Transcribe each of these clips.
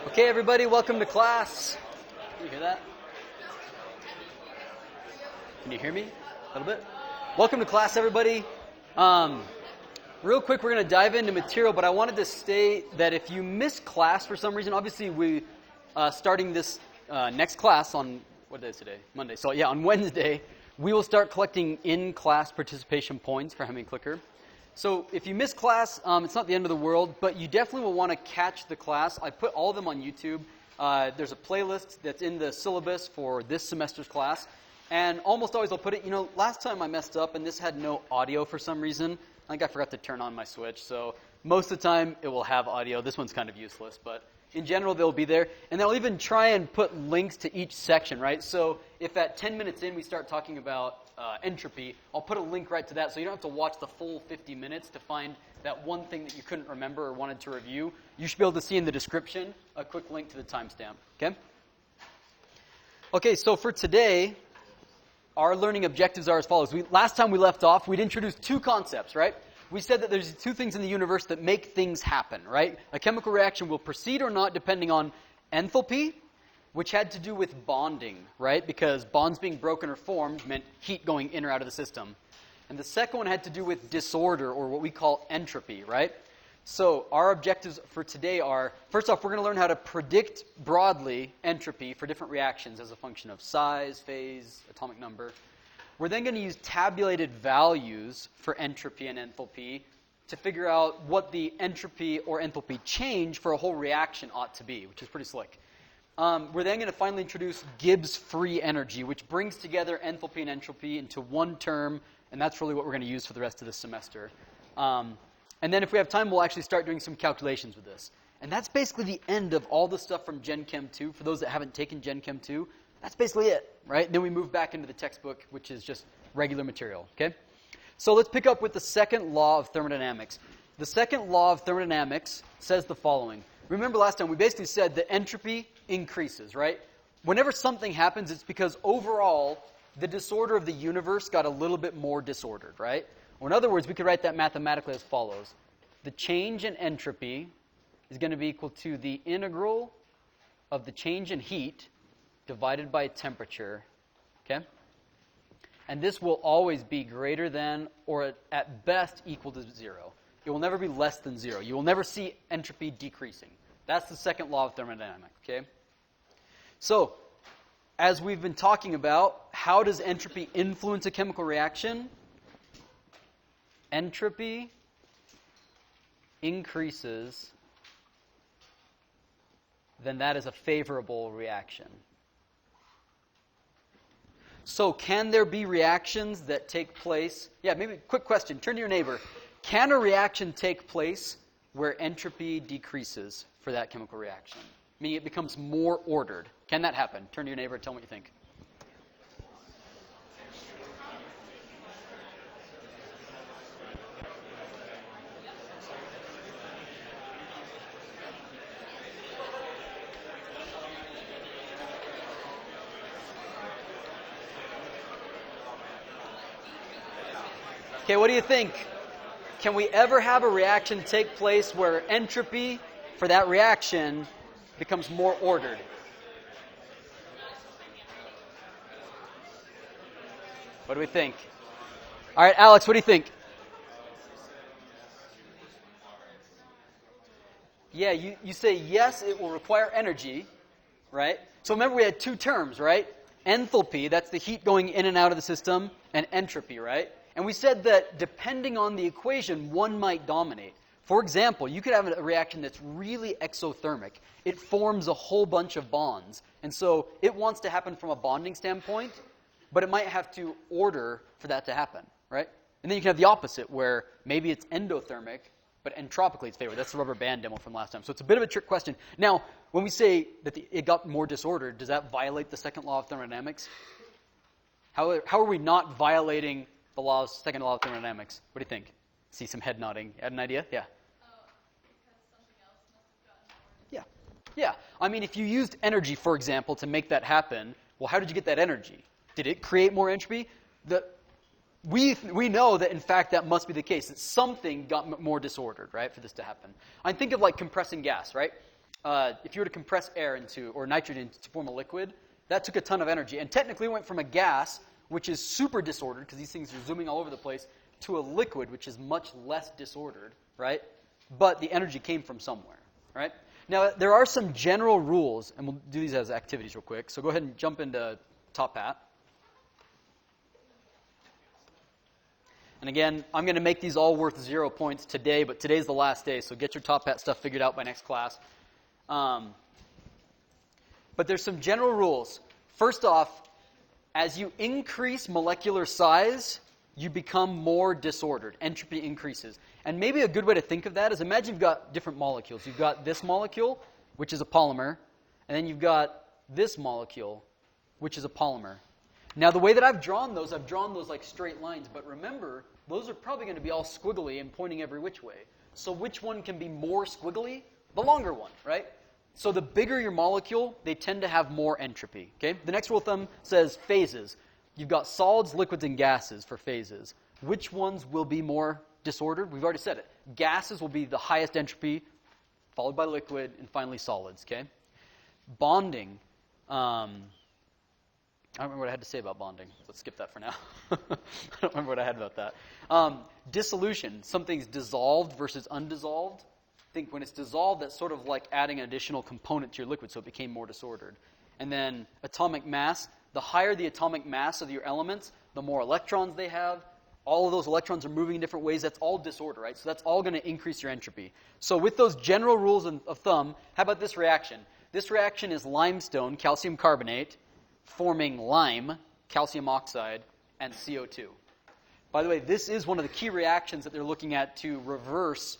Okay, everybody, welcome to class. Can you hear that? Can you hear me a little bit? Welcome to class, everybody. Real quick, we're going to dive into material, but I wanted to state that if you miss class for some reason, obviously we starting this next class on, what day is today? Monday. So yeah, on Wednesday, we will start collecting in-class participation points for having a clicker. So if you miss class, it's not the end of the world, but you definitely will want to catch the class. I put all of them on YouTube. There's a playlist that's in the syllabus for this semester's class. And almost always I'll put it, last time I messed up and this had no audio for some reason. I think I forgot to turn on my switch. So most of the time it will have audio. This one's kind of useless, but in general they'll be there. And I'll even try and put links to each section, right? So if at 10 minutes in we start talking about entropy, I'll put a link right to that so you don't have to watch the full 50 minutes to find that one thing that you couldn't remember or wanted to review. You should be able to see in the description a quick link to the timestamp, okay? Okay, so for today, our learning objectives are as follows. Last time we left off, we'd introduced two concepts, right? We said that there's two things in the universe that make things happen, right? A chemical reaction will proceed or not depending on enthalpy, which had to do with bonding, right? Because bonds being broken or formed meant heat going in or out of the system. And the second one had to do with disorder, or what we call entropy, right? So our objectives for today are, first off, we're going to learn how to predict broadly entropy for different reactions as a function of size, phase, atomic number. We're then going to use tabulated values for entropy and enthalpy to figure out what the entropy or enthalpy change for a whole reaction ought to be, which is pretty slick. We're then going to finally introduce Gibbs free energy, which brings together enthalpy and entropy into one term, and that's really what we're going to use for the rest of this semester. And then if we have time, we'll actually start doing some calculations with this. And that's basically the end of all the stuff from Gen Chem 2. For those that haven't taken Gen Chem 2, that's basically it, right? Then we move back into the textbook, which is just regular material, okay? So let's pick up with the second law of thermodynamics. The second law of thermodynamics says the following. Remember last time we basically said that entropy increases, right? Whenever something happens, it's because overall the disorder of the universe got a little bit more disordered, right? Or in other words, we could write that mathematically as follows. The change in entropy is going to be equal to the integral of the change in heat divided by temperature, okay? And this will always be greater than or at best equal to 0. It will never be less than 0. You will never see entropy decreasing. That's the second law of thermodynamics, okay? So, as we've been talking about, how does entropy influence a chemical reaction? Entropy increases, then that is a favorable reaction. So, can there be reactions that take place? Yeah, maybe quick question. Turn to your neighbor. Can a reaction take place where entropy decreases for that chemical reaction? Meaning it becomes more ordered. Can that happen? Turn to your neighbor and tell them what you think. Okay, what do you think? Can we ever have a reaction take place where entropy for that reaction becomes more ordered? What do we think? All right, Alex, what do you think? Yeah, you say yes, it will require energy, right? So remember we had two terms, right? Enthalpy, that's the heat going in and out of the system, and entropy, right? And we said that depending on the equation, one might dominate. For example, you could have a reaction that's really exothermic. It forms a whole bunch of bonds. And so it wants to happen from a bonding standpoint, but it might have to order for that to happen, right? And then you can have the opposite, where maybe it's endothermic, but entropically it's favored. That's the rubber band demo from last time. So it's a bit of a trick question. Now, when we say that it got more disordered, does that violate the second law of thermodynamics? How are we not violating the second law of thermodynamics? What do you think? See some head nodding. Had an idea? Yeah. Yeah. I mean, if you used energy, for example, to make that happen, well, how did you get that energy? Did it create more entropy? We know that, in fact, that must be the case, that something got more disordered, right, for this to happen. I think of like compressing gas, right? if you were to compress air into, or nitrogen to form a liquid, that took a ton of energy. And technically it went from a gas, which is super disordered, because these things are zooming all over the place, to a liquid, which is much less disordered, right? But the energy came from somewhere, right? Now, there are some general rules, and we'll do these as activities real quick. So go ahead and jump into Top Hat. And again, I'm going to make these all worth 0 points today, but today's the last day, so get your Top Hat stuff figured out by next class. But there's some general rules. First off, as you increase molecular size, you become more disordered. Entropy increases. And maybe a good way to think of that is imagine you've got different molecules. You've got this molecule, which is a polymer, and then you've got this molecule, which is a polymer. Now, the way that I've drawn those like straight lines, but remember, those are probably going to be all squiggly and pointing every which way. So which one can be more squiggly? The longer one, right? So the bigger your molecule, they tend to have more entropy. Okay? The next rule of thumb says phases. You've got solids, liquids, and gases for phases. Which ones will be more disordered? We've already said it. Gases will be the highest entropy, followed by liquid, and finally solids. Okay? Bonding. I don't remember what I had to say about bonding. Let's skip that for now. I don't remember what I had about that. Dissolution. Something's dissolved versus undissolved. Think when it's dissolved, that's sort of like adding an additional component to your liquid, so it became more disordered. And then atomic mass. The higher the atomic mass of your elements, the more electrons they have. All of those electrons are moving in different ways. That's all disorder, right? So that's all going to increase your entropy. So with those general rules of thumb, how about this reaction? This reaction is limestone, calcium carbonate, forming lime, calcium oxide, and CO2. By the way, this is one of the key reactions that they're looking at to reverse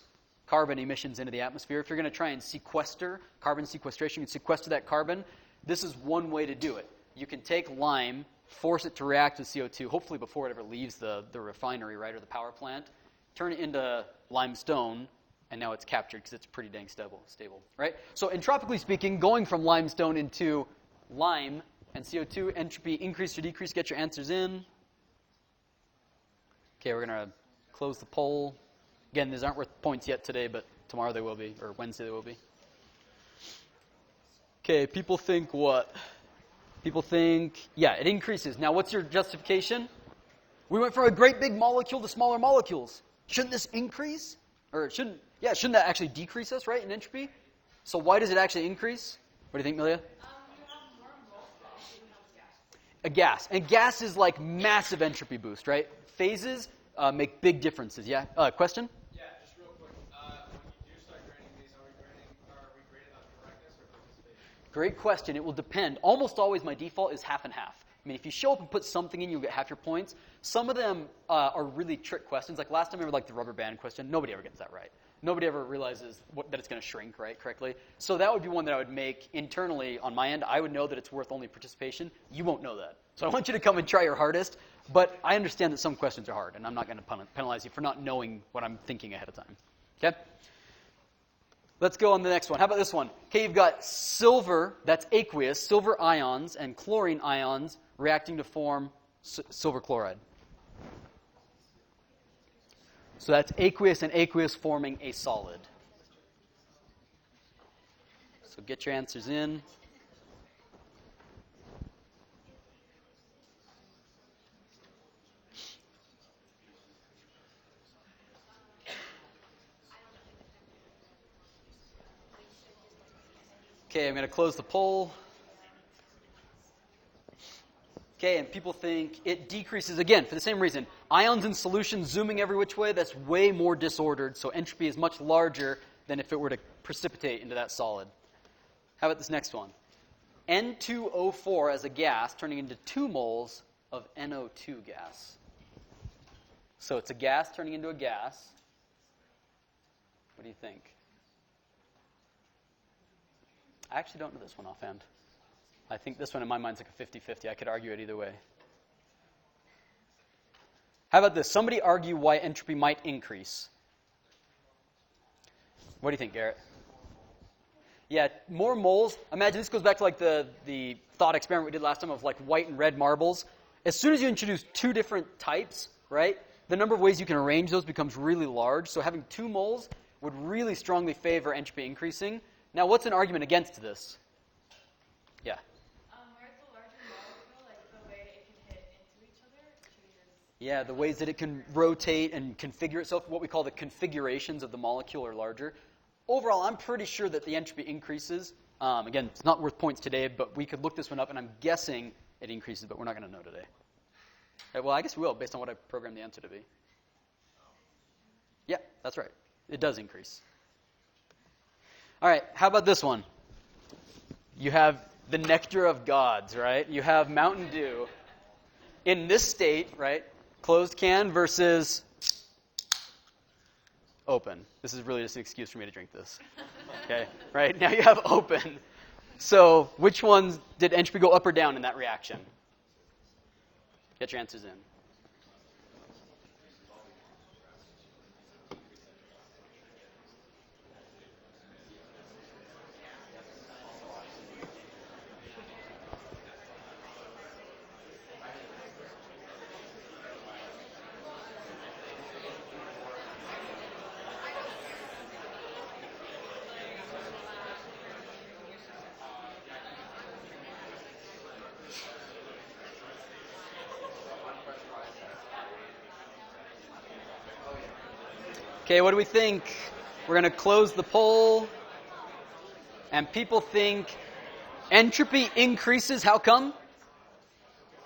carbon emissions into the atmosphere. If you're going to try and sequester, carbon sequestration, you can sequester that carbon. This is one way to do it. You can take lime, force it to react with CO2, hopefully before it ever leaves the refinery, right, or the power plant, turn it into limestone, and now it's captured because it's pretty dang stable, right? So entropically speaking, going from limestone into lime and CO2, entropy increase or decrease, get your answers in. Okay, we're going to close the poll. Again, these aren't worth points yet today, but tomorrow they will be, or Wednesday they will be. Okay, people think what? People think, yeah, it increases. Now, what's your justification? We went from a great big molecule to smaller molecules. Shouldn't this increase? Or shouldn't that actually decrease us, right, in entropy? So why does it actually increase? What do you think, Milia? A gas. And gas is like massive entropy boost, right? Phases make big differences. Yeah? Question? Yeah, just real quick. When you do start grading these, are we graded on correctness or participation? Great question. It will depend. Almost always my default is half and half. I mean, if you show up and put something in, you'll get half your points. Some of them are really trick questions. Like last time, I remember like the rubber band question. Nobody ever gets that right. Nobody ever realizes that it's going to shrink, right, correctly. So that would be one that I would make internally on my end. I would know that it's worth only participation. You won't know that. So I want you to come and try your hardest. But I understand that some questions are hard, and I'm not going to penalize you for not knowing what I'm thinking ahead of time. Okay? Let's go on the next one. How about this one? Okay, you've got silver, that's aqueous, silver ions, and chlorine ions reacting to form silver chloride. So that's aqueous and aqueous forming a solid. So get your answers in. Okay, I'm going to close the poll. Okay, and people think it decreases again for the same reason. Ions in solution zooming every which way, that's way more disordered, so entropy is much larger than if it were to precipitate into that solid. How about this next one? N2O4 as a gas turning into 2 moles of NO2 gas. So it's a gas turning into a gas. What do you think? I actually don't know this one offhand. I think this one in my mind is like a 50-50. I could argue it either way. How about this? Somebody argue why entropy might increase. What do you think, Garrett? Yeah, more moles. Imagine this goes back to like the thought experiment we did last time of like white and red marbles. As soon as you introduce 2 different types, right, the number of ways you can arrange those becomes really large. So having 2 moles would really strongly favor entropy increasing. Now, what's an argument against this? Yeah. Where it's a larger molecule, like the way it can hit into each other changes. Yeah, the ways that it can rotate and configure itself, what we call the configurations of the molecule are larger. Overall, I'm pretty sure that the entropy increases. Again, it's not worth points today, but we could look this one up, and I'm guessing it increases, but we're not going to know today. Right, well, I guess we will, based on what I programmed the answer to be. Yeah, that's right. It does increase. All right, how about this one? You have the nectar of gods, right? You have Mountain Dew. In this state, right, closed can versus open. This is really just an excuse for me to drink this. Okay, right? Now you have open. So which ones did entropy go up or down in that reaction? Get your answers in. Okay, what do we think? We're going to close the poll. And people think entropy increases. How come?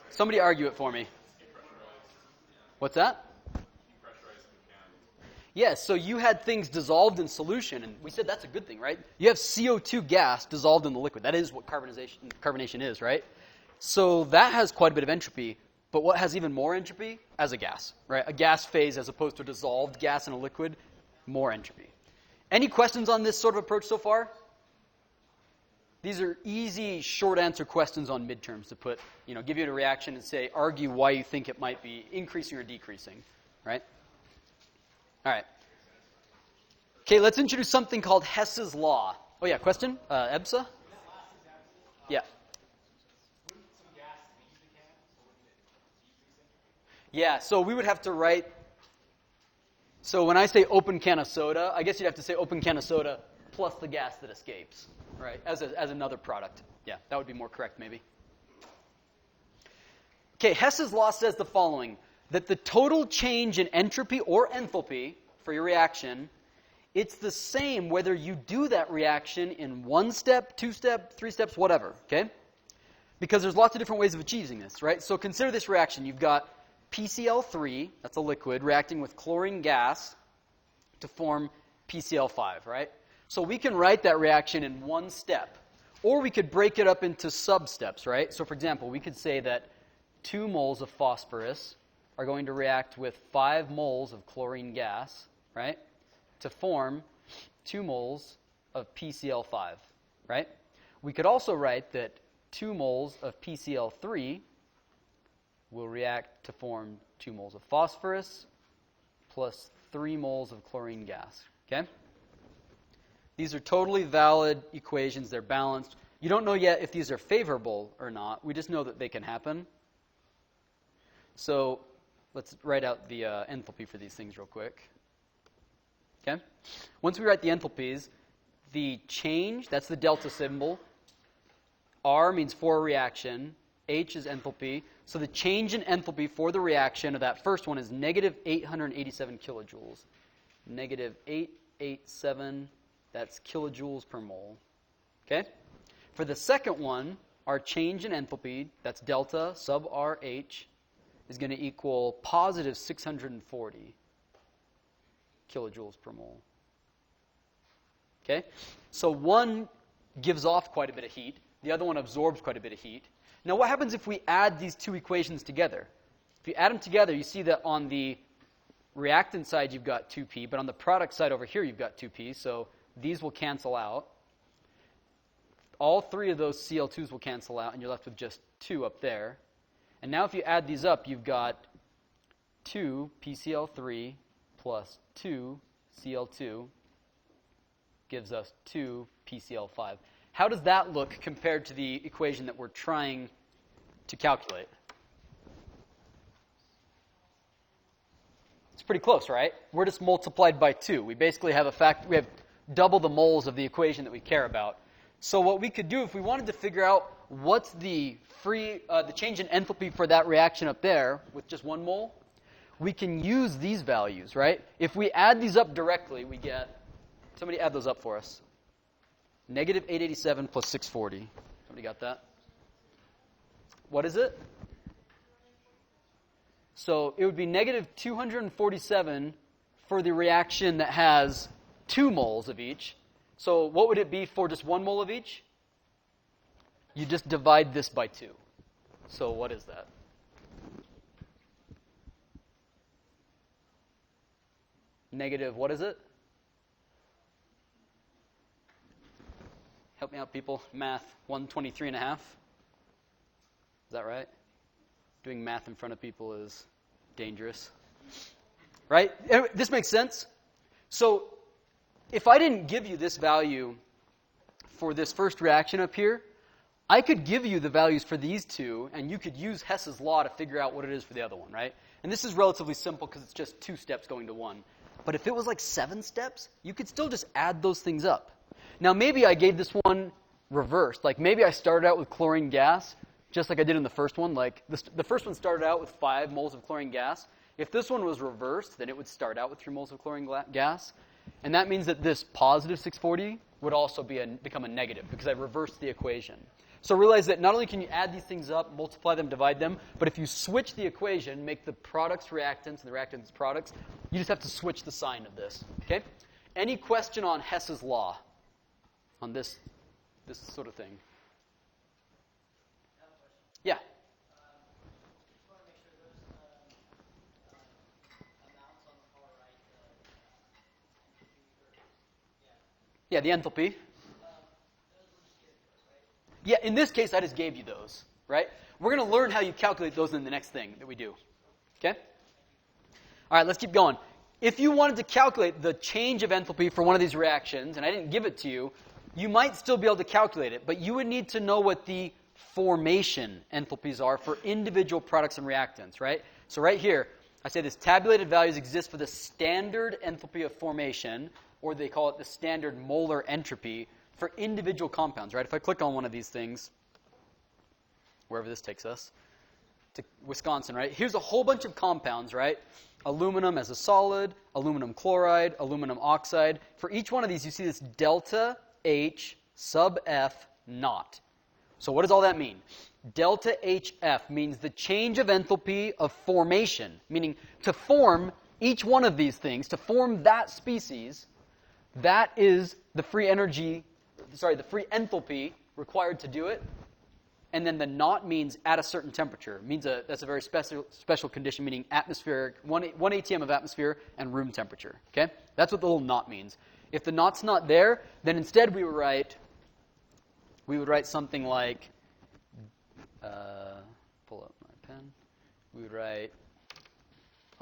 Somebody argue it for me. What's that? Yes, so you had things dissolved in solution, and we said that's a good thing, right? You have CO2 gas dissolved in the liquid. That is what carbonation is, right? So that has quite a bit of entropy. But what has even more entropy? As a gas, right? A gas phase as opposed to a dissolved gas in a liquid, more entropy. Any questions on this sort of approach so far? These are easy, short answer questions on midterms to put, give you a reaction and say, argue why you think it might be increasing or decreasing, right? All right. Okay, let's introduce something called Hess's law. Oh yeah, question? EBSA? Yeah. Yeah, so we would have to write, so when I say open can of soda, I guess you'd have to say open can of soda plus the gas that escapes, right, as another product. Yeah, that would be more correct maybe. Okay, Hess's law says the following, that the total change in entropy or enthalpy for your reaction, it's the same whether you do that reaction in 1 step, 2 step, 3 steps, whatever, okay? Because there's lots of different ways of achieving this, right? So consider this reaction. You've got PCl3, that's a liquid, reacting with chlorine gas to form PCl5, right? So we can write that reaction in 1 step. Or we could break it up into sub-steps, right? So for example, we could say that 2 moles of phosphorus are going to react with 5 moles of chlorine gas, right? To form 2 moles of PCl5, right? We could also write that 2 moles of PCl3 will react to form 2 moles of phosphorus plus 3 moles of chlorine gas, okay? These are totally valid equations. They're balanced. You don't know yet if these are favorable or not. We just know that they can happen. So let's write out the enthalpy for these things real quick. Okay? Once we write the enthalpies, the change, that's the delta symbol. R means for a reaction. H is enthalpy. So the change in enthalpy for the reaction of that first one is negative 887 kilojoules. Negative 887, that's kilojoules per mole. Okay? For the second one, our change in enthalpy, that's delta sub RH, is going to equal positive 640 kilojoules per mole. Okay? So one gives off quite a bit of heat. The other one absorbs quite a bit of heat. Now what happens if we add these two equations together? If you add them together, you see that on the reactant side you've got 2p, but on the product side over here you've got 2p, so these will cancel out. All 3 of those Cl2s will cancel out, and you're left with just 2 up there. And now if you add these up, you've got 2 PCl3 plus 2 Cl2 gives us 2 PCl5. How does that look compared to the equation that we're trying to calculate? It's pretty close, right? We're just multiplied by 2. We basically have we have double the moles of the equation that we care about. So what we could do if we wanted to figure out what's the change in enthalpy for that reaction up there with just 1 mole, we can use these values, right? If we add these up directly, we get, somebody add those up for us. Negative 887 plus 640. Somebody got that? What is it? So it would be negative 247 for the reaction that has 2 moles of each. So what would it be for just 1 mole of each? You just divide this by 2. So what is that? Negative, what is it? Help me out, people. Math, 123 and a half. Is that right? Doing math in front of people is dangerous. Right? This makes sense? So if I didn't give you this value for this first reaction up here, I could give you the values for these two, and you could use Hess's law to figure out what it is for the other one, right? And this is relatively simple because it's just 2 steps going to 1. But if it was like 7 steps, you could still just add those things up. Now, maybe I gave this one reversed. Like, maybe I started out with chlorine gas, just like I did in the first one. Like, the first one started out with 5 moles of chlorine gas. If this one was reversed, then it would start out with 3 moles of chlorine gas. And that means that this positive 640 would also become a negative because I reversed the equation. So realize that not only can you add these things up, multiply them, divide them, but if you switch the equation, make the products reactants and the reactants products, you just have to switch the sign of this. Okay? Any question on Hess's law? On this sort of thing? Yeah. Just want to make sure those amounts on the far right, entropy, Yeah, the enthalpy. those were just given to us, right? Yeah, in this case, I just gave you those, right? We're going to learn how you calculate those in the next thing that we do. Okay? All right, let's keep going. If you wanted to calculate the change of enthalpy for one of these reactions, and I didn't give it to you, you might still be able to calculate it, but you would need to know what the formation enthalpies are for individual products and reactants, right? So right here, I say this tabulated values exist for the standard enthalpy of formation, or they call it the standard molar entropy for individual compounds, right? If I click on one of these things, wherever this takes us, to Wisconsin, right? Here's a whole bunch of compounds, right? Aluminum as a solid, aluminum chloride, aluminum oxide. For each one of these, you see this delta H sub F naught. So what does all that mean? Delta HF means the change of enthalpy of formation, meaning to form each one of these things, to form that species, that is the free enthalpy required to do it. And then the naught means at a certain temperature. That's a very special condition, meaning atmospheric, 1 atm of atmosphere and room temperature. Okay? That's what the little naught means. If the naught's not there, then instead we would write something like, pull up my pen. We would write,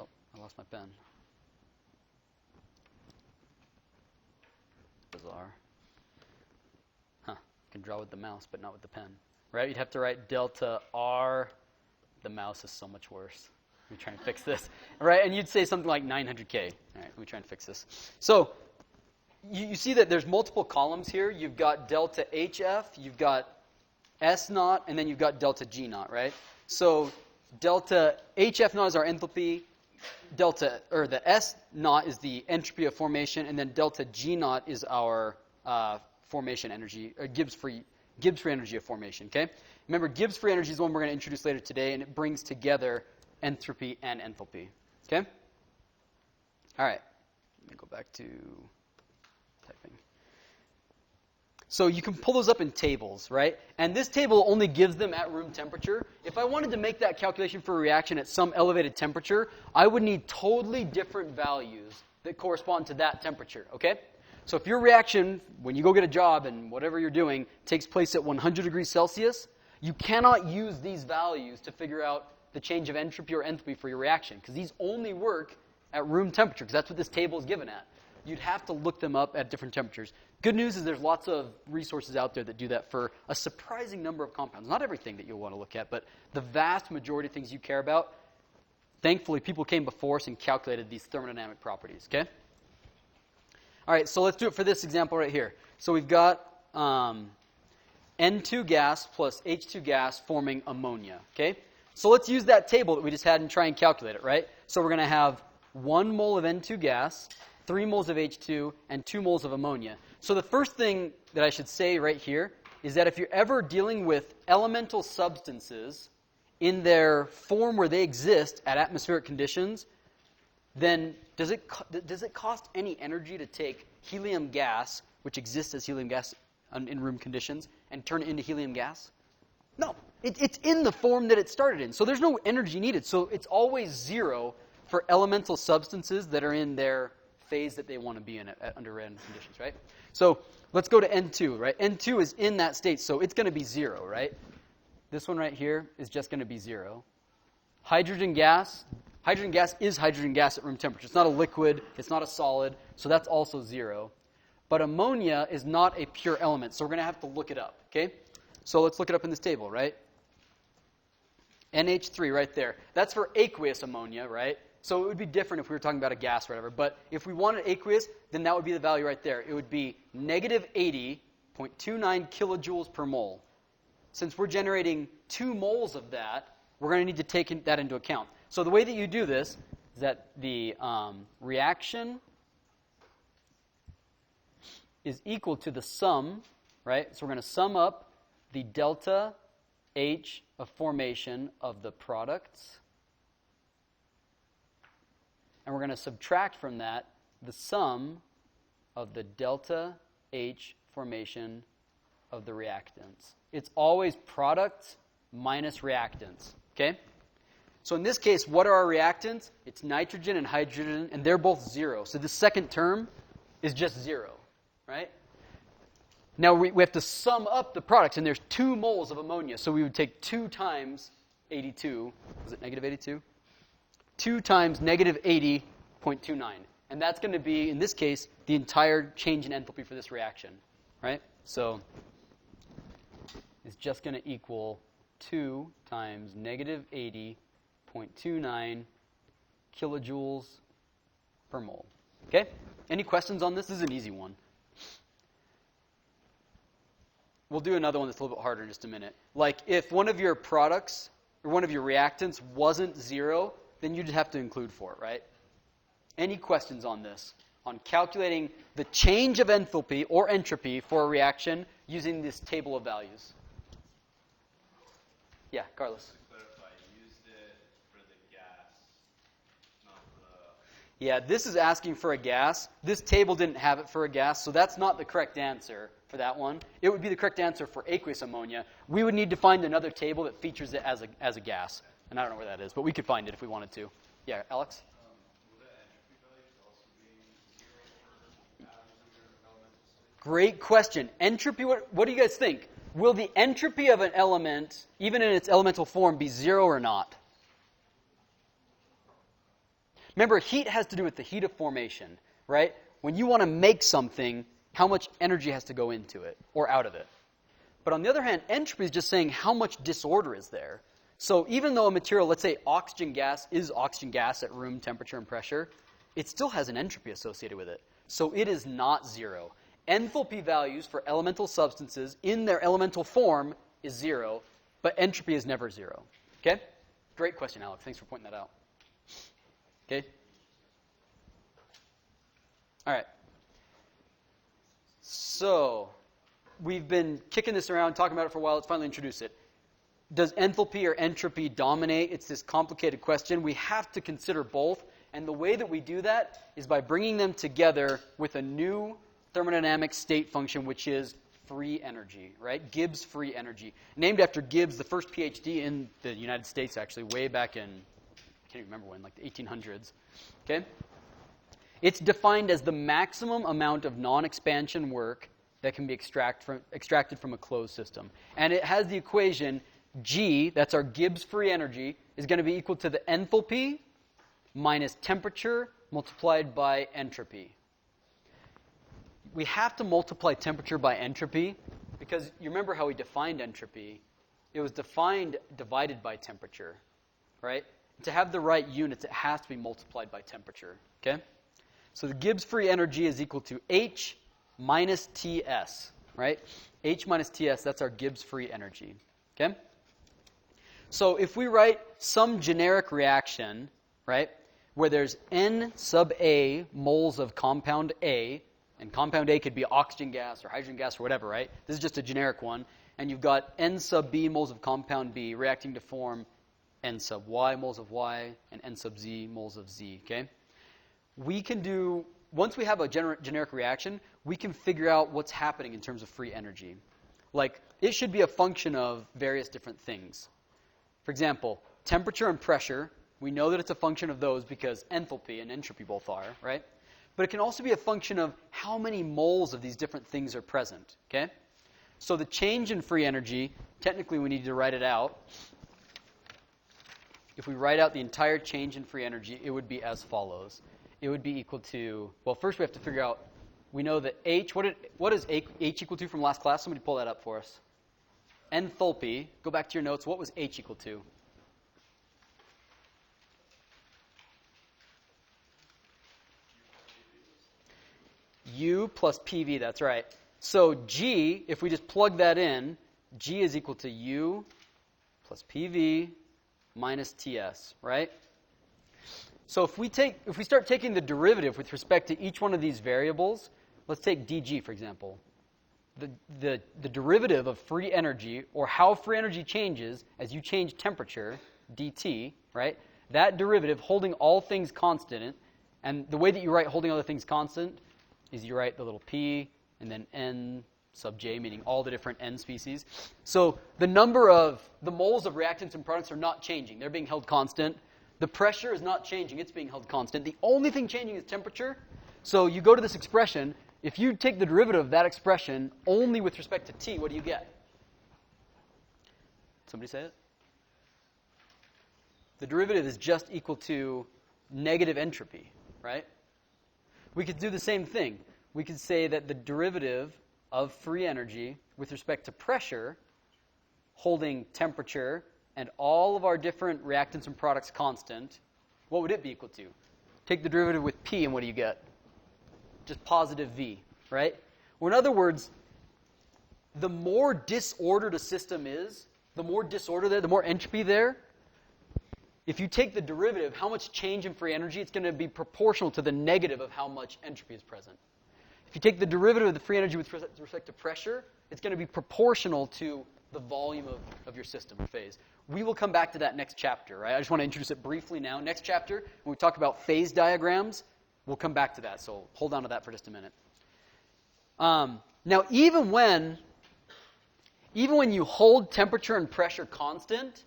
oh, I lost my pen. Bizarre. Huh, I can draw with the mouse, but not with the pen. Right? You'd have to write delta R. The mouse is so much worse. Let me try and fix this. Right? And you'd say something like 900K. All right, let me try and fix this. So, you see that there's multiple columns here. You've got delta HF, you've got S naught, and then you've got delta G naught, right? So delta HF naught is our enthalpy, the S naught is the entropy of formation, and then delta G naught is our formation energy, or Gibbs free energy of formation, okay? Remember, Gibbs free energy is the one we're going to introduce later today, and it brings together entropy and enthalpy, okay? All right, let me go back to typing. So you can pull those up in tables, right? And this table only gives them at room temperature. If I wanted to make that calculation for a reaction at some elevated temperature, I would need totally different values that correspond to that temperature, okay? So if your reaction, when you go get a job and whatever you're doing, takes place at 100 degrees Celsius, you cannot use these values to figure out the change of entropy or enthalpy for your reaction, because these only work at room temperature, because that's what this table is given at. You'd have to look them up at different temperatures. Good news is there's lots of resources out there that do that for a surprising number of compounds. Not everything that you'll want to look at, but the vast majority of things you care about, thankfully people came before us and calculated these thermodynamic properties, okay? All right, so let's do it for this example right here. So we've got N2 gas plus H2 gas forming ammonia, okay? So let's use that table that we just had and try and calculate it, right? So we're going to have 1 mole of N2 gas, 3 moles of H2, and 2 moles of ammonia. So the first thing that I should say right here is that if you're ever dealing with elemental substances in their form where they exist at atmospheric conditions, then does it cost any energy to take helium gas, which exists as helium gas in room conditions, and turn it into helium gas? No. It's in the form that it started in. So there's no energy needed. So it's always zero for elemental substances that are in their phase that they want to be in under random conditions, right? So let's go to N2, right? N2 is in that state, so it's going to be 0, right? This one right here is just going to be 0. Hydrogen gas is hydrogen gas at room temperature. It's not a liquid, it's not a solid, so that's also 0. But ammonia is not a pure element, so we're going to have to look it up, okay? So let's look it up in this table, right? NH3 right there. That's for aqueous ammonia, right? So it would be different if we were talking about a gas or whatever. But if we wanted aqueous, then that would be the value right there. It would be negative 80.29 kilojoules per mole. Since we're generating 2 moles of that, we're going to need to take that into account. So the way that you do this is that the reaction is equal to the sum, right? So we're going to sum up the delta H of formation of the products. And we're going to subtract from that the sum of the delta H formation of the reactants. It's always product minus reactants, okay? So in this case, what are our reactants? It's nitrogen and hydrogen, and they're both 0. So the second term is just 0, right? Now we have to sum up the products, and there's 2 moles of ammonia. So we would take 2 times 82. Was it negative 82? 2 times negative 80.29. And that's going to be, in this case, the entire change in enthalpy for this reaction, right? So it's just going to equal 2 times negative 80.29 kilojoules per mole. Okay? Any questions on this? This is an easy one. We'll do another one that's a little bit harder in just a minute. Like if one of your products or one of your reactants wasn't 0, then you'd have to include 4, right? Any questions on this? On calculating the change of enthalpy or entropy for a reaction using this table of values? Yeah, Carlos. To clarify, you used it for the gas, not the... Yeah, this is asking for a gas. This table didn't have it for a gas, so that's not the correct answer for that one. It would be the correct answer for aqueous ammonia. We would need to find another table that features it as a gas. And I don't know where that is, but we could find it if we wanted to. Yeah, Alex? Will the entropy values also be 0 for atoms in your elemental state? Great question. Entropy, what do you guys think? Will the entropy of an element, even in its elemental form, be 0 or not? Remember, heat has to do with the heat of formation, right? When you want to make something, how much energy has to go into it or out of it. But on the other hand, entropy is just saying how much disorder is there. So even though a material, let's say oxygen gas is oxygen gas at room temperature and pressure, it still has an entropy associated with it. So it is not 0. Enthalpy values for elemental substances in their elemental form is 0, but entropy is never 0. Okay? Great question, Alex. Thanks for pointing that out. Okay? All right. So we've been kicking this around, talking about it for a while. Let's finally introduce it. Does enthalpy or entropy dominate? It's this complicated question. We have to consider both. And the way that we do that is by bringing them together with a new thermodynamic state function, which is free energy, right? Gibbs free energy. Named after Gibbs, the first PhD in the United States, actually, way back in, I can't even remember when, like the 1800s. Okay? It's defined as the maximum amount of non-expansion work that can be extracted from a closed system. And it has the equation G, that's our Gibbs free energy, is going to be equal to the enthalpy minus temperature multiplied by entropy. We have to multiply temperature by entropy because you remember how we defined entropy. It was defined divided by temperature, right? To have the right units, it has to be multiplied by temperature, okay? So the Gibbs free energy is equal to H minus Ts, right? H minus Ts, that's our Gibbs free energy, okay? So if we write some generic reaction, right, where there's N sub A moles of compound A, and compound A could be oxygen gas or hydrogen gas or whatever, right? This is just a generic one. And you've got N sub B moles of compound B reacting to form N sub Y moles of Y and N sub Z moles of Z, okay? We can do, once we have a generic reaction, we can figure out what's happening in terms of free energy. Like, it should be a function of various different things. For example, temperature and pressure, we know that it's a function of those because enthalpy and entropy both are, right? But it can also be a function of how many moles of these different things are present, okay? So the change in free energy, technically we need to write it out. If we write out the entire change in free energy, it would be as follows. It would be equal to, well, first we have to figure out, we know that H, what is H equal to from last class? Somebody pull that up for us. Enthalpy, go back to your notes, what was H equal to? U plus PV, that's right. So G, if we just plug that in, G is equal to U plus PV minus TS, right? So if we start taking the derivative with respect to each one of these variables, let's take dG, for example. The derivative of free energy, or how free energy changes as you change temperature, dt, right? That derivative, holding all things constant, and the way that you write holding other things constant is you write the little p and then n sub j, meaning all the different n species. So the number of the moles of reactants and products are not changing. They're being held constant. The pressure is not changing. It's being held constant. The only thing changing is temperature. So you go to this expression. If you take the derivative of that expression only with respect to t, what do you get? Somebody say it? The derivative is just equal to negative entropy, right? We could do the same thing. We could say that the derivative of free energy with respect to pressure, holding temperature and all of our different reactants and products constant, what would it be equal to? Take the derivative with P, and what do you get? Just positive V, right? Or in other words, the more disordered a system is, the more disorder there, the more entropy there, if you take the derivative, how much change in free energy, it's going to be proportional to the negative of how much entropy is present. If you take the derivative of the free energy with respect to pressure, it's going to be proportional to the volume of your system or phase. We will come back to that next chapter, right? I just want to introduce it briefly now. Next chapter, when we talk about phase diagrams, we'll come back to that, so hold on to that for just a minute. Now, even when you hold temperature and pressure constant,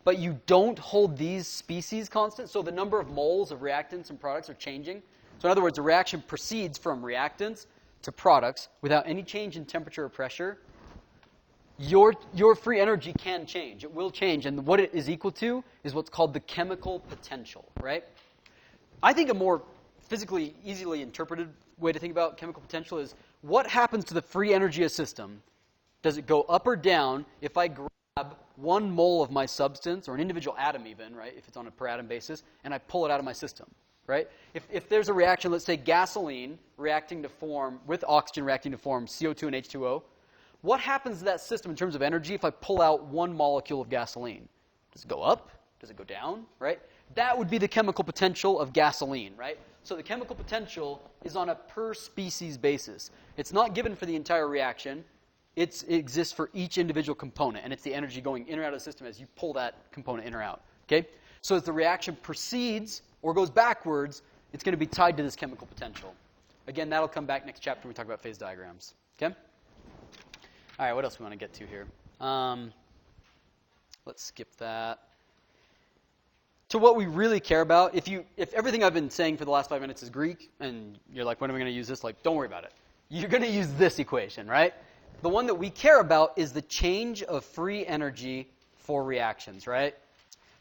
but you don't hold these species constant, so the number of moles of reactants and products are changing. So in other words, a reaction proceeds from reactants to products without any change in temperature or pressure. Your free energy can change. It will change, and what it is equal to is what's called the chemical potential, right? I think a more physically easily interpreted way to think about chemical potential is what happens to the free energy of a system. Does it go up or down if I grab 1 mole of my substance, or an individual atom even, right, if it's on a per atom basis, and I pull it out of my system, right? If there's a reaction, let's say gasoline reacting to form, with oxygen reacting to form CO2 and H2O, what happens to that system in terms of energy if I pull out 1 molecule of gasoline? Does it go up? Does it go down, right? That would be the chemical potential of gasoline, right? So the chemical potential is on a per species basis. It's not given for the entire reaction. It exists for each individual component, and it's the energy going in or out of the system as you pull that component in or out. Okay? So as the reaction proceeds or goes backwards, it's going to be tied to this chemical potential. Again, that'll come back next chapter when we talk about phase diagrams. Okay? All right, what else do we want to get to here? Let's skip that. To what we really care about, if everything I've been saying for the last 5 minutes is Greek, and you're like, when are we going to use this? Like, don't worry about it. You're going to use this equation, right? The one that we care about is the change of free energy for reactions, right?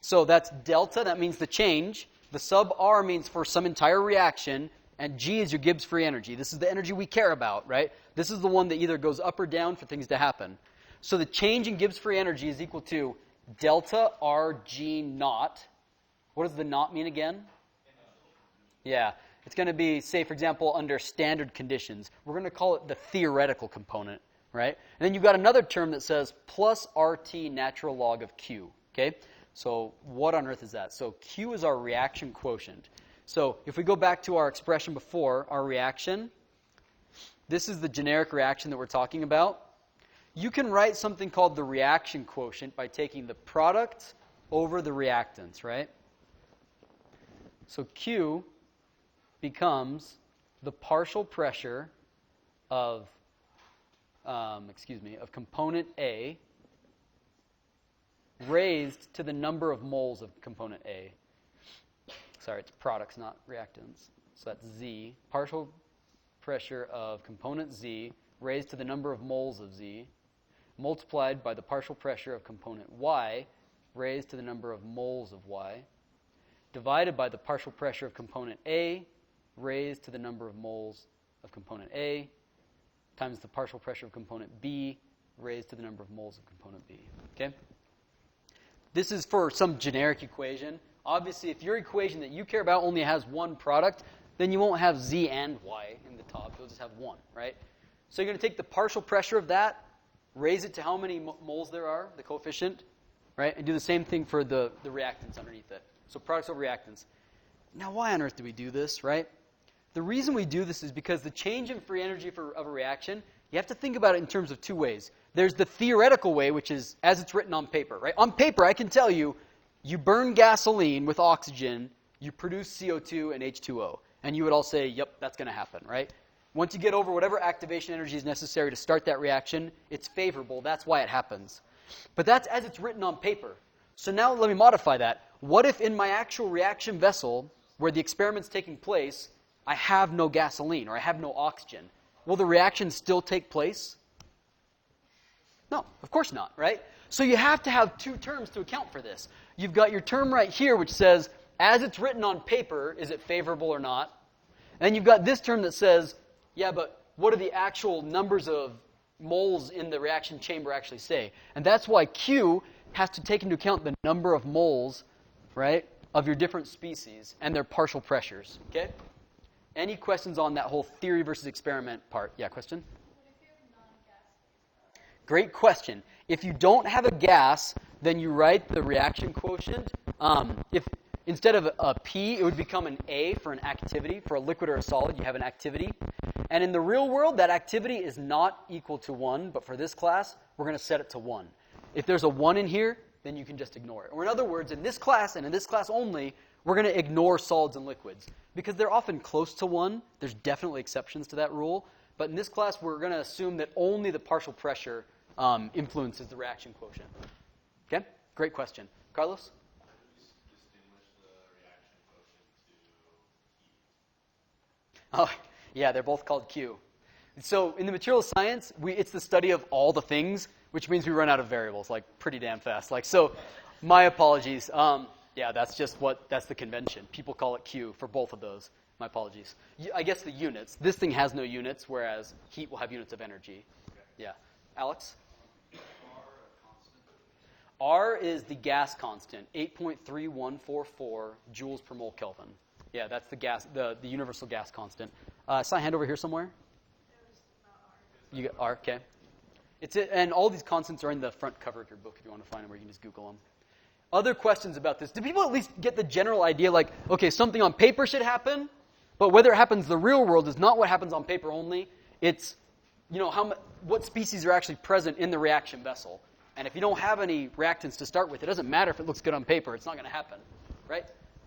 So that's delta, that means the change. The sub R means for some entire reaction, and G is your Gibbs free energy. This is the energy we care about, right? This is the one that either goes up or down for things to happen. So the change in Gibbs free energy is equal to delta RG naught. What does the naught mean again? Yeah. It's going to be, say, for example, under standard conditions. We're going to call it the theoretical component, right? And then you've got another term that says plus RT natural log of Q, okay? So what on earth is that? So Q is our reaction quotient. So if we go back to our expression before, our reaction, this is the generic reaction that we're talking about. You can write something called the reaction quotient by taking the product over the reactants, right? So Q becomes the partial pressure of component A raised to the number of moles of component A. Sorry, it's products, not reactants. So that's Z. Partial pressure of component Z raised to the number of moles of Z multiplied by the partial pressure of component Y raised to the number of moles of Y divided by the partial pressure of component A raised to the number of moles of component A times the partial pressure of component B raised to the number of moles of component B. Okay? This is for some generic equation. Obviously, if your equation that you care about only has one product, then you won't have Z and Y in the top. You'll just have one, right? So you're going to take the partial pressure of that, raise it to how many moles there are, the coefficient, right? And do the same thing for the reactants underneath it. So products over reactants. Now, why on earth do we do this, right? The reason we do this is because the change in free energy of a reaction, you have to think about it in terms of two ways. There's the theoretical way, which is as it's written on paper, right? On paper, I can tell you, you burn gasoline with oxygen, you produce CO2 and H2O. And you would all say, yep, that's going to happen, right? Once you get over whatever activation energy is necessary to start that reaction, it's favorable. That's why it happens. But that's as it's written on paper. So now let me modify that. What if in my actual reaction vessel, where the experiment's taking place, I have no gasoline or I have no oxygen? Will the reaction still take place? No, of course not, right? So you have to have two terms to account for this. You've got your term right here which says, as it's written on paper, is it favorable or not? And you've got this term that says, yeah, but what do the actual numbers of moles in the reaction chamber actually say? And that's why Q has to take into account the number of moles, right, of your different species and their partial pressures, okay? Any questions on that whole theory versus experiment part? Yeah, question? What if you have non-gas? Great question. If you don't have a gas, then you write the reaction quotient. If instead of a P, it would become an A for an activity. For a liquid or a solid, you have an activity. And in the real world, that activity is not equal to 1, but for this class, we're going to set it to 1. If there's a 1 in here, then you can just ignore it. Or in other words, in this class, and in this class only, we're going to ignore solids and liquids. Because they're often close to 1. There's definitely exceptions to that rule. But in this class, we're going to assume that only the partial pressure influences the reaction quotient. Okay? Great question. Carlos? How do we distinguish the reaction quotient to heat? Oh, yeah, they're both called Q. So in the material science, it's the study of all the things, which means we run out of variables, like, pretty damn fast. Like, so, my apologies. Yeah, that's the convention. People call it Q for both of those. My apologies. I guess the units. This thing has no units, whereas heat will have units of energy. Yeah. Alex? R is the gas constant, 8.3144 joules per mole Kelvin. Yeah, that's the gas, the universal gas constant. Saw a hand over here somewhere? You got R, okay. And all these constants are in the front cover of your book if you want to find them, or you can just Google them. Other questions about this? Do people at least get the general idea, like, okay, something on paper should happen, but whether it happens in the real world is not what happens on paper only. It's, what species are actually present in the reaction vessel. And if you don't have any reactants to start with, it doesn't matter if it looks good on paper. It's not going to happen, right?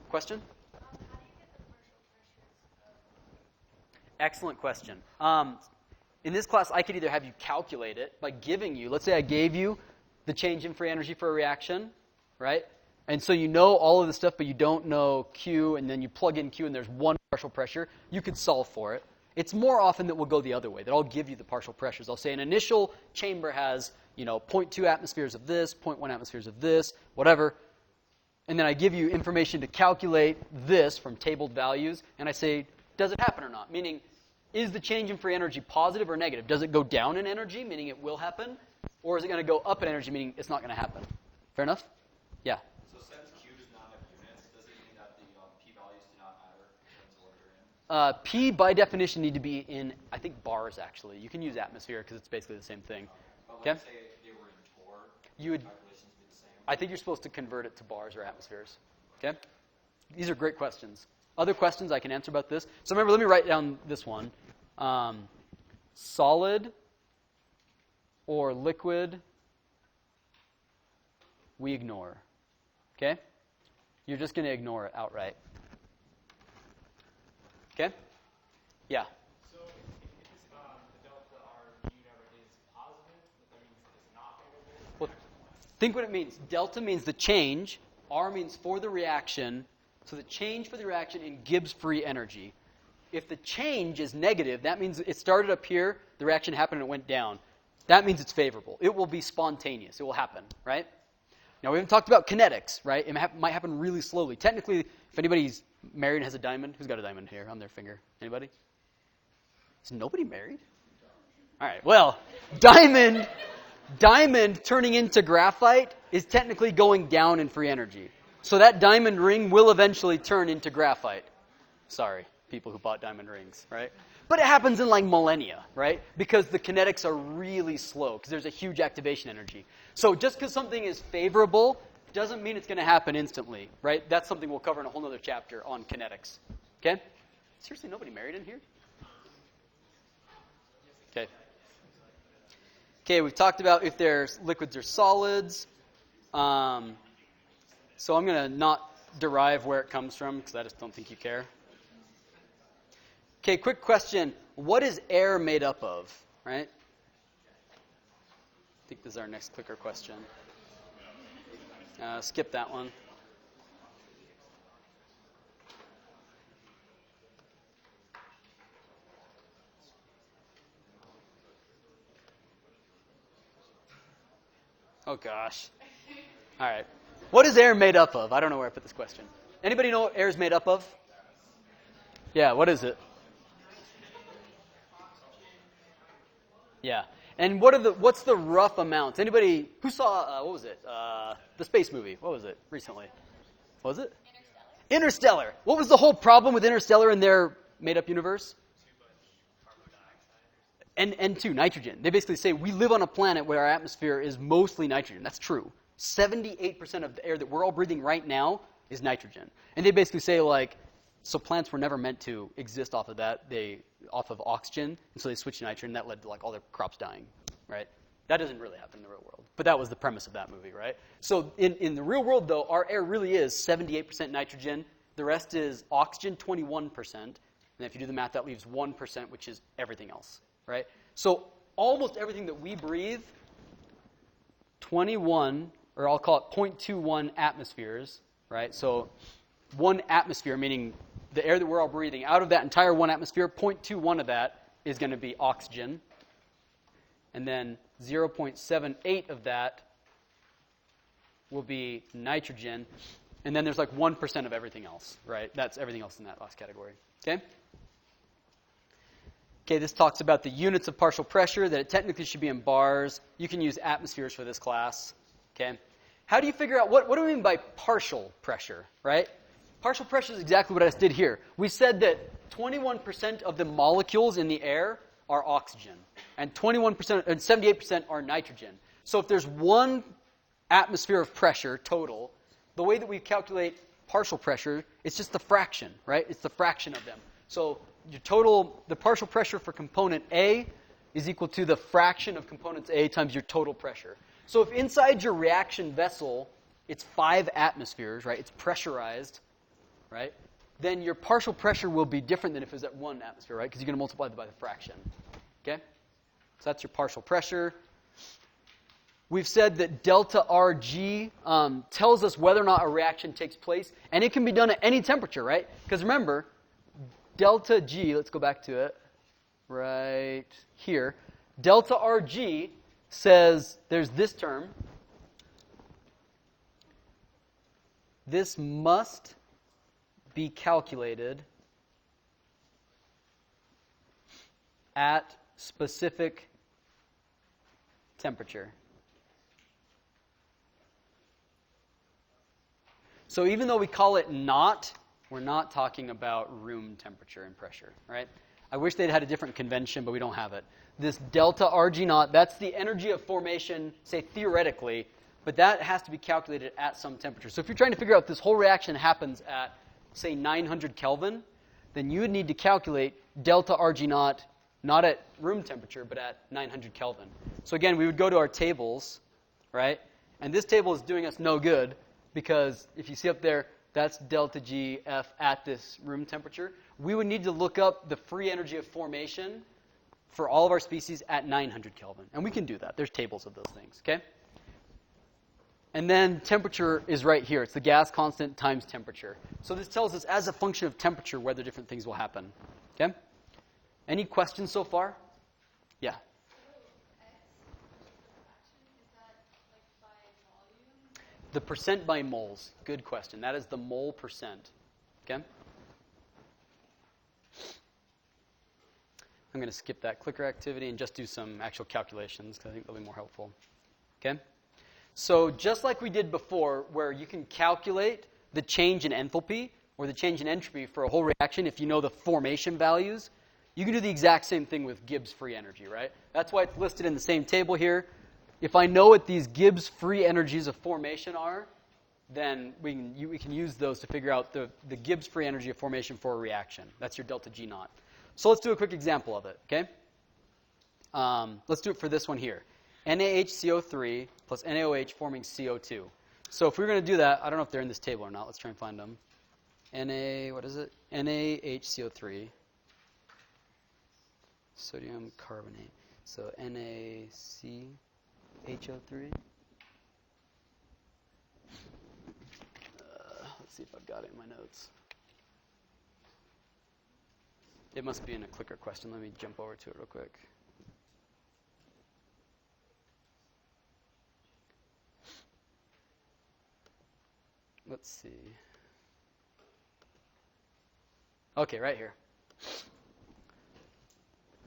Question? How do you get the partial pressures? Excellent question. In this class, I could either have you calculate it by giving you, let's say I gave you the change in free energy for a reaction, right? And so you know all of the stuff, but you don't know Q, and then you plug in Q and there's one partial pressure. You could solve for it. It's more often that we'll go the other way, that I'll give you the partial pressures. I'll say an initial chamber has, 0.2 atmospheres of this, 0.1 atmospheres of this, whatever. And then I give you information to calculate this from tabled values, and I say, does it happen or not? Meaning, is the change in free energy positive or negative? Does it go down in energy, meaning it will happen? Or is it going to go up in energy, meaning it's not going to happen? Fair enough? Yeah. So since Q does not have units, does it mean that the p-values do not matter in terms of what you're in? P, by definition, need to be in, I think, bars, actually. You can use atmosphere because it's basically the same thing. Okay? Say if they were in Tor, You would, calculations would be the same. I think you're supposed to convert it to bars or atmospheres. Okay? These are great questions. Other questions I can answer about this. So remember, let me write down this one. Solid or liquid, we ignore. Okay? You're just going to ignore it outright. Okay? Yeah? So if this, the delta R G whatever is positive, that means it's not negative? Well, think what it means. Delta means the change. R means for the reaction. So the change for the reaction in Gibbs free energy. If the change is negative, that means it started up here, the reaction happened and it went down. That means it's favorable. It will be spontaneous. It will happen, right? Now, we haven't talked about kinetics, right? It might happen really slowly. Technically, if anybody's married and has a diamond, who's got a diamond here on their finger? Anybody? Is nobody married? All right, well, diamond turning into graphite is technically going down in free energy. So that diamond ring will eventually turn into graphite. Sorry, people who bought diamond rings, right? But it happens in like millennia, right? Because the kinetics are really slow, because there's a huge activation energy. So just because something is favorable doesn't mean it's going to happen instantly, right? That's something we'll cover in a whole other chapter on kinetics. Okay? Seriously, nobody married in here? Okay. Okay, we've talked about if there's liquids or solids. So I'm going to not derive where it comes from, because I just don't think you care. Okay, quick question. What is air made up of, right? I think this is our next clicker question. Skip that one. Oh, gosh. All right. What is air made up of? I don't know where I put this question. Anybody know what air is made up of? Yeah, what is it? Yeah. And what's the rough amounts? Anybody who saw, what was it? The space movie. What was it recently? What was it? Interstellar. What was the whole problem with Interstellar in their made-up universe? And two, nitrogen. They basically say we live on a planet where our atmosphere is mostly nitrogen. That's true. 78% of the air that we're all breathing right now is nitrogen. And they basically say, like, so plants were never meant to exist off of that. Off of oxygen, and so they switched to nitrogen, and that led to like all their crops dying, right? That doesn't really happen in the real world. But that was the premise of that movie, right? So in the real world, though, our air really is 78% nitrogen. The rest is oxygen, 21%. And if you do the math, that leaves 1%, which is everything else, right? So almost everything that we breathe, 21, or I'll call it 0.21 atmospheres, right? So 1 atmosphere, meaning the air that we're all breathing, out of that entire 1 atmosphere, 0.21 of that is going to be oxygen. And then 0.78 of that will be nitrogen. And then there's like 1% of everything else, right? That's everything else in that last category. Okay? Okay, this talks about the units of partial pressure, that it technically should be in bars. You can use atmospheres for this class. Okay? How do you figure out, what do we mean by partial pressure, right? Partial pressure is exactly what I just did here. We said that 21% of the molecules in the air are oxygen, and 21% and 78% are nitrogen. So if there's 1 atmosphere of pressure total, the way that we calculate partial pressure, it's just the fraction, right? It's the fraction of them. So the partial pressure for component A is equal to the fraction of components A times your total pressure. So if inside your reaction vessel, it's 5 atmospheres, right? It's pressurized, right? Then your partial pressure will be different than if it was at 1 atmosphere, right? Because you're going to multiply that by the fraction. Okay? So that's your partial pressure. We've said that delta RG tells us whether or not a reaction takes place, and it can be done at any temperature, right? Because remember, delta G, let's go back to it, right here. Delta RG says there's this term. This must be calculated at specific temperature. So even though we call it not, We're not talking about room temperature and pressure, right? I wish they'd had a different convention, but we don't have it. This delta RG naught, that's the energy of formation, say theoretically, but that has to be calculated at some temperature. So if you're trying to figure out if this whole reaction happens at, say, 900 Kelvin, then you would need to calculate delta RG naught, not at room temperature, but at 900 Kelvin. So again, we would go to our tables, right? And this table is doing us no good because if you see up there, that's delta G F at this room temperature. We would need to look up the free energy of formation for all of our species at 900 Kelvin. And we can do that. There's tables of those things, okay? And then temperature is right here. It's the gas constant times temperature. So this tells us as a function of temperature whether different things will happen, okay? Any questions so far? Yeah. The percent by moles. Good question. That is the mole percent. Okay? I'm going to skip that clicker activity and just do some actual calculations because I think they'll be more helpful. Okay? So just like we did before, where you can calculate the change in enthalpy or the change in entropy for a whole reaction if you know the formation values, you can do the exact same thing with Gibbs free energy, right? That's why it's listed in the same table here. If I know what these Gibbs free energies of formation are, then we can use those to figure out the Gibbs free energy of formation for a reaction. That's your delta G naught. So let's do a quick example of it, okay? Let's do it for this one here. NaHCO3 plus NaOH forming CO2. So if we're going to do that, I don't know if they're in this table or not. Let's try and find them. NaHCO3. Sodium carbonate. So NaCHO3. Let's see if I've got it in my notes. It must be in a clicker question. Let me jump over to it real quick. Let's see. Okay, right here.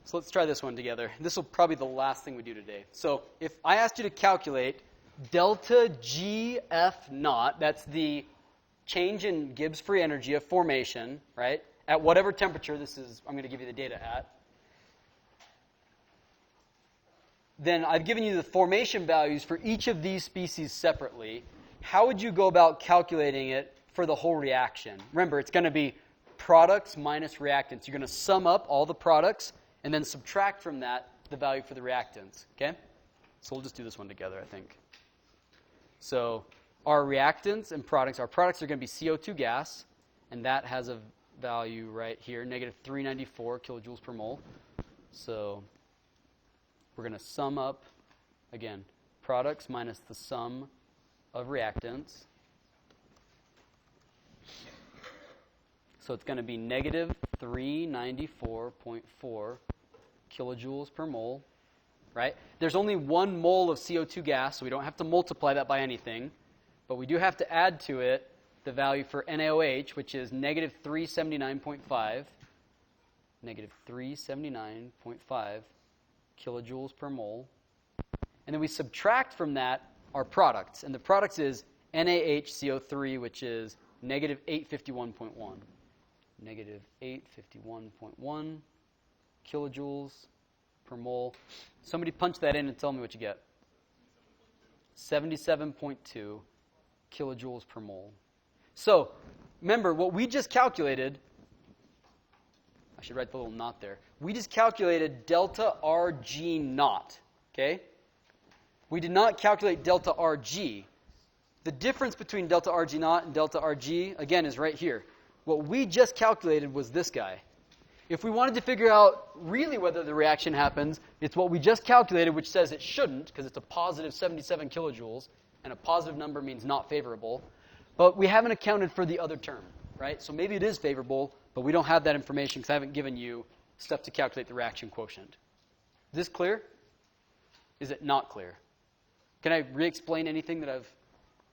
So let's try this one together. This will probably be the last thing we do today. So if I asked you to calculate delta GF naught, that's the change in Gibbs free energy of formation, right? At whatever temperature I'm going to give you the data at. Then I've given you the formation values for each of these species separately. How would you go about calculating it for the whole reaction? Remember, it's going to be products minus reactants. You're going to sum up all the products and then subtract from that the value for the reactants, okay? So we'll just do this one together, I think. So our reactants and products, our products are going to be CO2 gas, and that has a value right here, negative 394 kilojoules per mole. So we're going to sum up, again, products minus the sum of reactants. So it's going to be negative 394.4 kilojoules per mole, right? There's only 1 mole of CO2 gas, so we don't have to multiply that by anything. But we do have to add to it the value for NaOH, which is negative 379.5, negative 379.5 kilojoules per mole. And then we subtract from that our products. And the products is NaHCO3, which is negative 851.1. Negative 851.1 kilojoules per mole. Somebody punch that in and tell me what you get. 77.2 kilojoules per mole. So, remember, what we just calculated, I should write the little naught there. We just calculated delta RG naught, okay? We did not calculate delta RG. The difference between delta RG naught and delta RG, again, is right here. What we just calculated was this guy. If we wanted to figure out really whether the reaction happens, it's what we just calculated, which says it shouldn't, because it's a positive 77 kilojoules, and a positive number means not favorable. But we haven't accounted for the other term, right? So maybe it is favorable, but we don't have that information because I haven't given you stuff to calculate the reaction quotient. Is this clear? Is it not clear? Can I re-explain anything that I've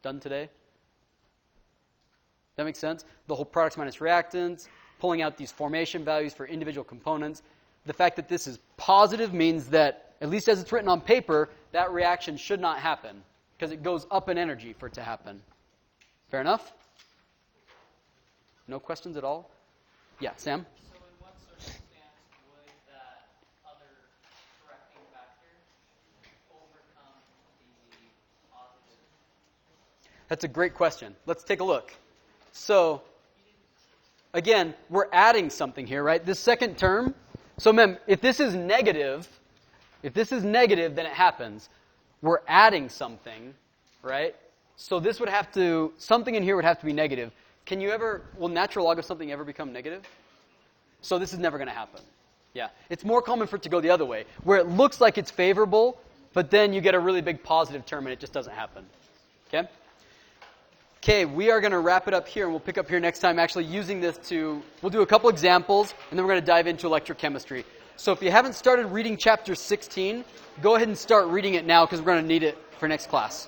done today? That makes sense? The whole products minus reactants, pulling out these formation values for individual components. The fact that this is positive means that, at least as it's written on paper, that reaction should not happen because it goes up in energy for it to happen. Fair enough? No questions at all? Yeah, Sam? So in what circumstance would that other correcting factor overcome the positive? That's a great question. Let's take a look. So, again, we're adding something here, right? This second term. So, remember, if this is negative, then it happens. We're adding something, right? So this would have to, something in here would have to be negative. Will natural log of something ever become negative? So this is never going to happen. Yeah. It's more common for it to go the other way, where it looks like it's favorable, but then you get a really big positive term and it just doesn't happen. Okay? Okay, we are going to wrap it up here, and we'll pick up here next time actually using this we'll do a couple examples, and then we're going to dive into electrochemistry. So if you haven't started reading chapter 16, go ahead and start reading it now because we're going to need it for next class.